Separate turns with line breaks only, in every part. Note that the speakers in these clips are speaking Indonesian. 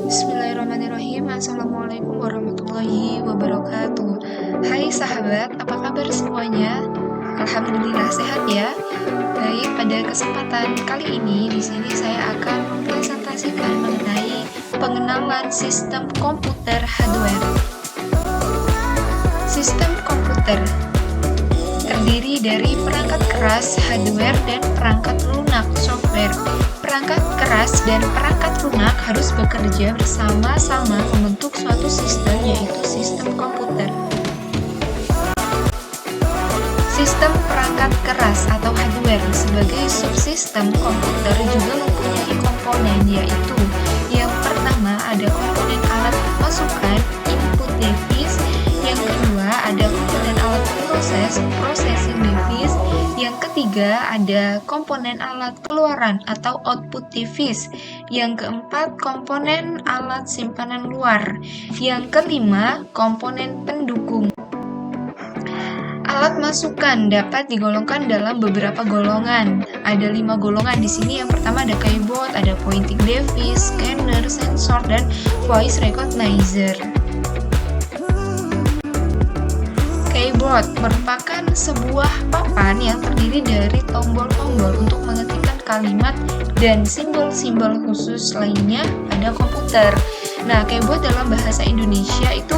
Bismillahirrahmanirrahim. Assalamualaikum warahmatullahi wabarakatuh. Hai sahabat, apa kabar semuanya? Alhamdulillah sehat ya. Baik, pada kesempatan kali ini di sini saya akan mempresentasikan mengenai pengenalan sistem komputer hardware. Sistem komputer terdiri dari perangkat keras hardware dan perangkat lunak software. Perangkat keras dan perangkat lunak harus bekerja bersama-sama membentuk suatu sistem, yaitu sistem komputer. Sistem perangkat keras atau hardware sebagai subsistem komputer juga mempunyai komponen, yaitu yang pertama ada komponen alat masukan input device, yang kedua ada komponen alat proses processing device, yang ketiga ada komponen alat keluaran atau output device, yang keempat komponen alat simpanan luar, yang kelima komponen pendukung. Alat masukan dapat digolongkan dalam beberapa golongan. Ada 5 golongan di sini. Yang pertama ada keyboard, ada pointing device, scanner, sensor, dan voice recognizer. Keyboard merupakan sebuah papan yang terdiri dari tombol-tombol untuk mengetikkan kalimat dan simbol-simbol khusus lainnya pada komputer. Nah, keyboard dalam bahasa Indonesia itu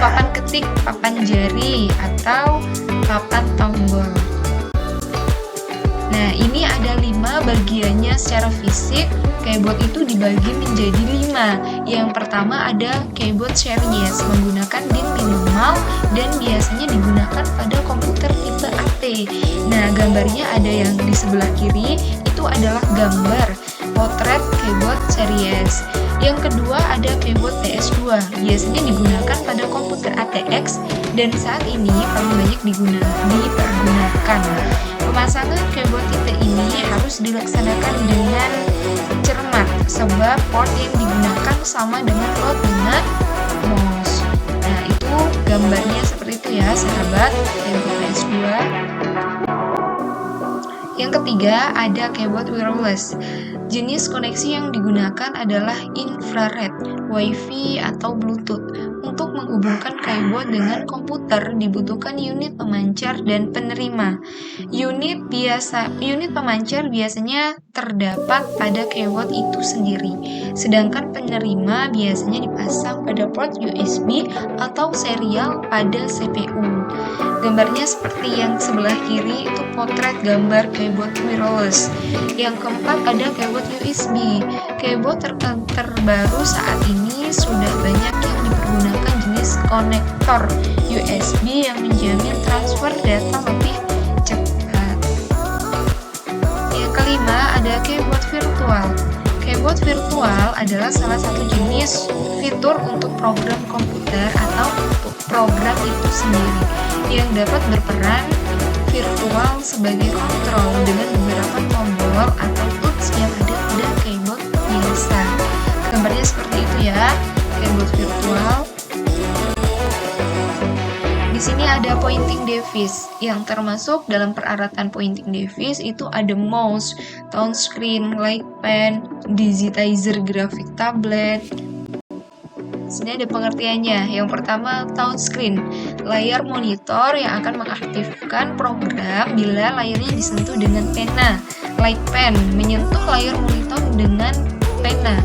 papan ketik, papan jari, atau papan tombol. Nah, ini ada 5 bagiannya secara fisik. Keyboard itu dibagi menjadi 5. Yang pertama ada keyboard series menggunakan DIN minimal dan biasanya digunakan pada komputer tipe AT. Nah, gambarnya ada yang di sebelah kiri, itu adalah gambar potret keyboard series. Yang kedua ada keyboard PS2, biasanya digunakan pada komputer ATX dan saat ini paling banyak dipergunakan. Pemasangan keyboard tipe ini harus dilaksanakan dengan cermat sebab port yang digunakan sama dengan slot dengan mouse. Nah, itu gambarnya seperti itu ya sahabat, keyboard PS2. Yang ketiga ada keyboard wireless. Jenis koneksi yang digunakan adalah infrared, Wi-Fi, atau Bluetooth. Untuk menghubungkan keyboard dengan komputer dibutuhkan unit pemancar dan penerima. Unit pemancar biasanya terdapat pada keyboard itu sendiri, sedangkan penerima biasanya dipasang pada port USB atau serial pada CPU. Gambarnya seperti yang sebelah kiri itu potret gambar keyboard wireless. Yang keempat ada keyboard USB. Keyboard terbaru saat ini sudah banyak yang dipergunakan jenis konektor USB yang menjamin transfer data lebih cepat. Yang kelima ada keyboard virtual. Keyboard virtual adalah salah satu jenis fitur untuk program komputer atau program itu sendiri yang dapat berperan virtual sebagai kontrol dengan beberapa tombol atau tools yang ada pada keyboard biasa. Gambarnya seperti itu ya, keyboard virtual. Di sini ada pointing device yang termasuk dalam peralatan pointing device itu ada mouse, touchscreen, light pen, digitizer grafik tablet. Sini ada pengertiannya. Yang pertama, touchscreen, layar monitor yang akan mengaktifkan program bila layarnya disentuh dengan pena. Light pen, menyentuh layar monitor dengan pena.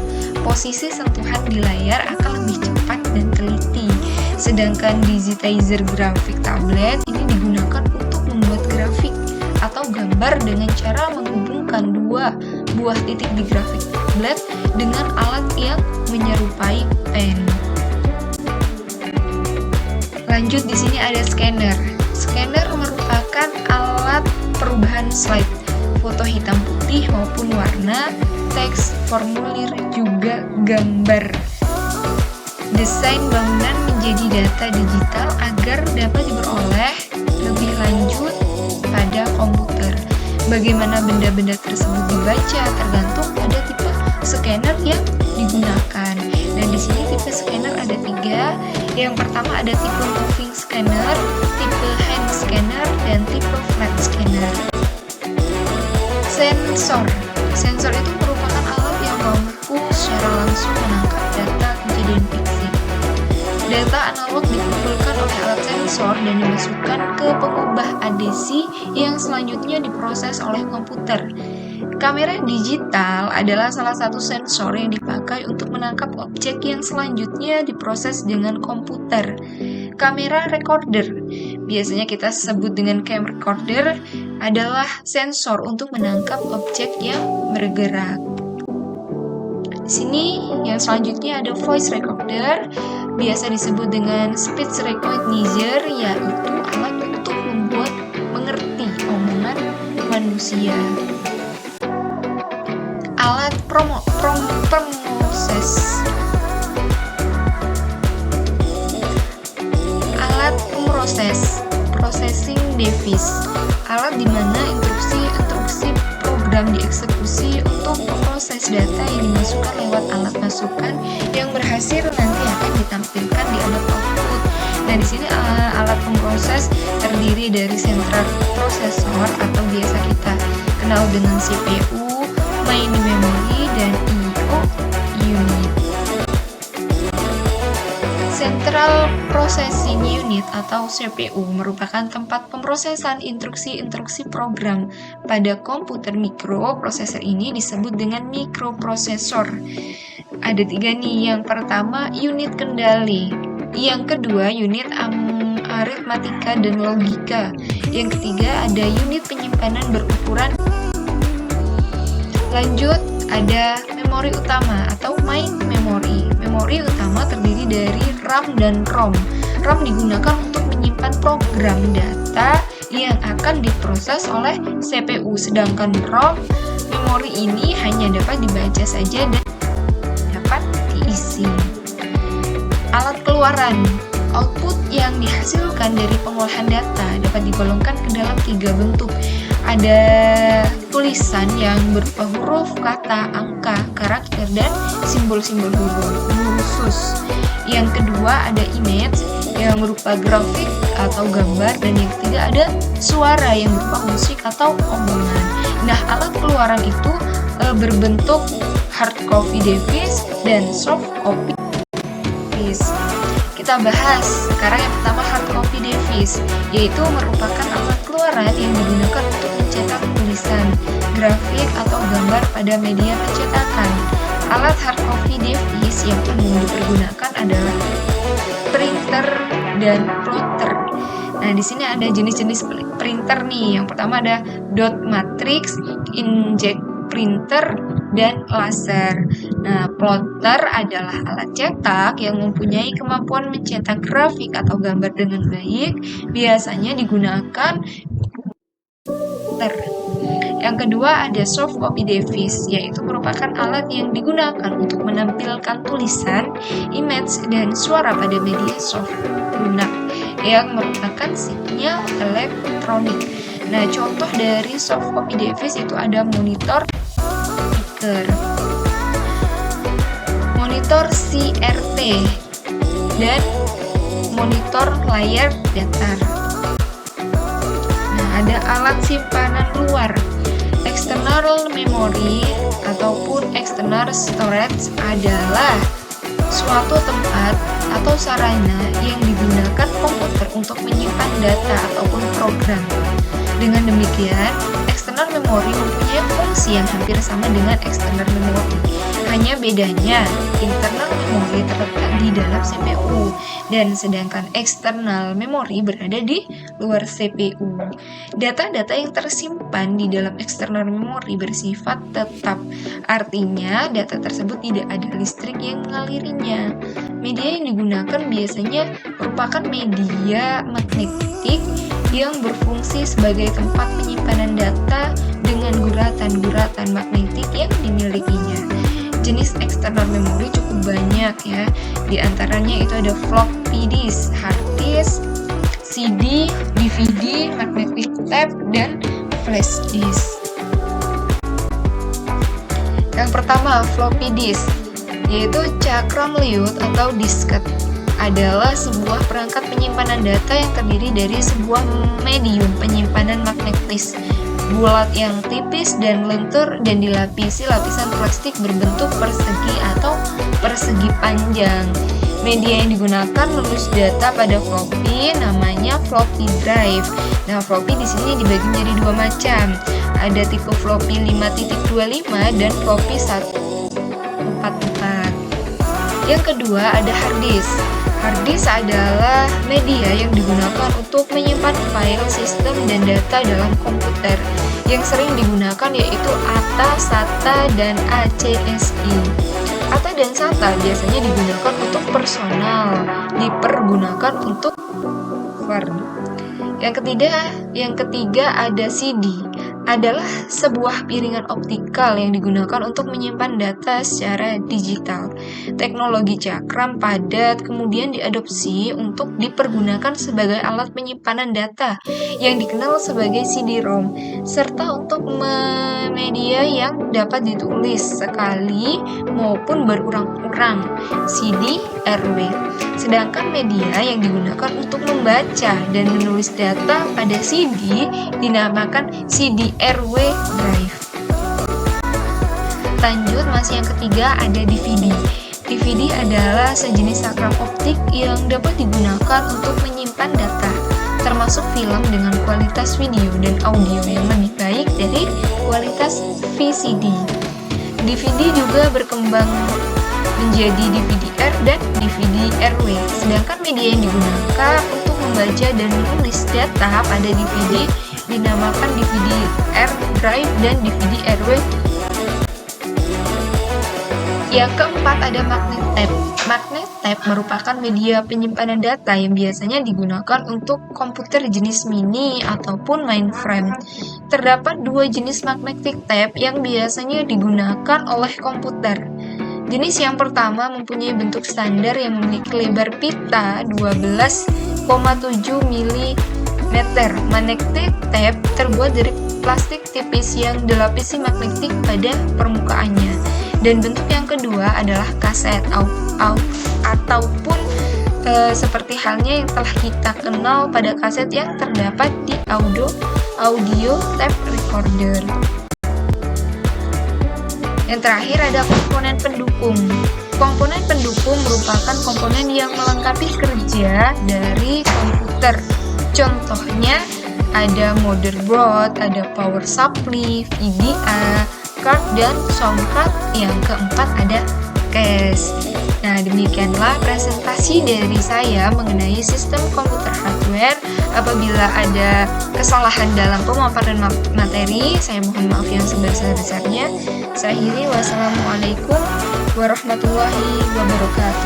Posisi sentuhan di layar akan lebih cepat dan teliti. Sedangkan digitizer grafik tablet ini digunakan untuk membuat grafik atau gambar dengan cara menghubungkan 2 buah titik di grafik tablet dengan alat yang menyerupai pen. Lanjut, di sini ada scanner. Scanner merupakan alat perubahan slide, foto hitam putih maupun warna, teks, formulir, juga gambar. Desain bangunan menjadi data digital agar dapat diperoleh lebih lanjut pada komputer. Bagaimana benda-benda tersebut dibaca tergantung pada tipe scanner yang digunakan. Nah, di sini tipe scanner ada 3. Yang pertama ada tipe moving scanner, tipe hand scanner, dan tipe flat scanner. Sensor itu merupakan alat yang mampu secara langsung menangkap sensor dan dimasukkan ke pengubah adesi yang selanjutnya diproses oleh komputer. Kamera digital adalah salah satu sensor yang dipakai untuk menangkap objek yang selanjutnya diproses dengan komputer. Kamera recorder, biasanya kita sebut dengan camcorder, adalah sensor untuk menangkap objek yang bergerak. Di sini yang selanjutnya ada voice recorder, biasa disebut dengan speech recognizer, yaitu alat untuk membuat mengerti omongan manusia. Alat pemroses. Alat pemroses, processing device, alat di mana instruksi program dieksekusi untuk memproses data yang dimasukkan lewat alat masukan yang berhasil nanti akan ditampilkan di alat output. Nah, di sini alat pemroses terdiri dari central processor atau biasa kita kenal dengan CPU, main memory, dan I/O unit. Central Processing Unit atau CPU merupakan tempat pemrosesan instruksi-instruksi program. Pada komputer mikro, prosesor ini disebut dengan mikroprosesor. Ada 3 nih. Yang pertama, unit kendali. Yang kedua, unit aritmatika dan logika. Yang ketiga, ada unit penyimpanan berukuran. Lanjut, ada memori utama atau main memory. Memori utama terdiri dari RAM dan ROM. RAM digunakan untuk menyimpan program data yang akan diproses oleh CPU, sedangkan ROM, memori ini hanya dapat dibaca saja dan dapat diisi. Alat keluaran. Output yang dihasilkan dari pengolahan data dapat digolongkan ke dalam 3 bentuk. Ada tulisan yang berupa huruf, kata, angka, karakter, dan simbol-simbol khusus. Yang kedua ada image yang berupa grafik atau gambar, dan yang ketiga ada suara yang berupa musik atau omongan. Nah, alat keluaran itu berbentuk hard copy device dan soft copy device. Kita bahas sekarang yang pertama, hard copy device, yaitu merupakan alat keluaran yang digunakan untuk mencetak tulisan, grafik, atau gambar pada media pencetakan. Alat hard copy device yang umum dipergunakan adalah printer dan plotter. Nah, di sini ada jenis-jenis printer nih. Yang pertama ada dot matrix, inkjet printer, dan laser. Nah, plotter adalah alat cetak yang mempunyai kemampuan mencetak grafik atau gambar dengan baik. Biasanya digunakan plotter. Yang kedua ada soft copy device, yaitu merupakan alat yang digunakan untuk menampilkan tulisan, image, dan suara pada media soft lunak yang merupakan sinyal elektronik. Nah, contoh dari soft copy device itu ada monitor, monitor CRT, dan monitor layar datar. Nah, ada alat simpanan luar, external memory ataupun external storage adalah suatu tempat atau sarana yang digunakan komputer untuk menyimpan data ataupun program. Dengan demikian, external memory mempunyai fungsi yang hampir sama dengan external memory. Hanya bedanya, internal memory terletak di dalam CPU, dan sedangkan external memory berada di luar CPU. Data-data yang tersimpan di dalam external memory bersifat tetap, artinya data tersebut tidak ada listrik yang mengalirinya. Media yang digunakan biasanya merupakan media magnetik yang berfungsi sebagai tempat penyimpanan data dengan guratan-guratan magnetik yang dimilikinya. Jenis external memory cukup banyak ya. Di antaranya itu ada floppy disk, hard disk, CD, DVD, magnetic tape, dan flash disk. Yang pertama, floppy disk, yaitu cakram liut atau disket. Adalah sebuah perangkat penyimpanan data yang terdiri dari sebuah medium penyimpanan magnetis bulat yang tipis dan lentur dan dilapisi lapisan plastik berbentuk persegi atau persegi panjang. Media yang digunakan menulis data pada floppy namanya floppy drive. Nah, floppy di sini dibagi menjadi dua macam. Ada tipe floppy 5.25 dan floppy 144. Yang kedua ada hard disk. Hard disk adalah media yang digunakan untuk menyimpan file, sistem, dan data dalam komputer. Yang sering digunakan yaitu ATA, SATA, dan ACSI. ATA dan SATA biasanya digunakan untuk personal, dipergunakan untuk Word. Yang ketiga ada CD. Adalah sebuah piringan optikal yang digunakan untuk menyimpan data secara digital. Teknologi cakram padat kemudian diadopsi untuk dipergunakan sebagai alat penyimpanan data yang dikenal sebagai CD-ROM, serta untuk media yang dapat ditulis sekali maupun berurang-urang, CD-RW. Sedangkan media yang digunakan untuk membaca dan menulis data pada CD dinamakan CD-RW drive. Lanjut, masih yang ketiga ada DVD. DVD adalah sejenis cakram optik yang dapat digunakan untuk menyimpan data, termasuk film dengan kualitas video dan audio yang lebih baik dari kualitas VCD. DVD juga berkembang menjadi DVD-R dan DVD-RW. Sedangkan media yang digunakan untuk membaca dan menulis data pada DVD dinamakan DVD-R drive dan DVD-RW. Yang keempat ada magnet tape. Magnet tape merupakan media penyimpanan data yang biasanya digunakan untuk komputer jenis mini ataupun mainframe. Terdapat dua jenis magnetic tape yang biasanya digunakan oleh komputer. Jenis yang pertama mempunyai bentuk standar yang memiliki lebar pita 12,7 mm. Magnetic tape terbuat dari plastik tipis yang dilapisi magnetik pada permukaannya. Dan bentuk yang kedua adalah kaset ataupun seperti halnya yang telah kita kenal pada kaset yang terdapat di audio tape recorder. Yang terakhir ada komponen pendukung. Komponen pendukung merupakan komponen yang melengkapi kerja dari komputer. Contohnya ada motherboard, ada power supply, VGA, card dan sound card. Yang keempat ada cache. Nah, demikianlah presentasi dari saya mengenai sistem komputer hardware. Apabila ada kesalahan dalam pemaparan materi, saya mohon maaf yang sebesar-besarnya. Saya akhiri, wassalamualaikum warahmatullahi wabarakatuh.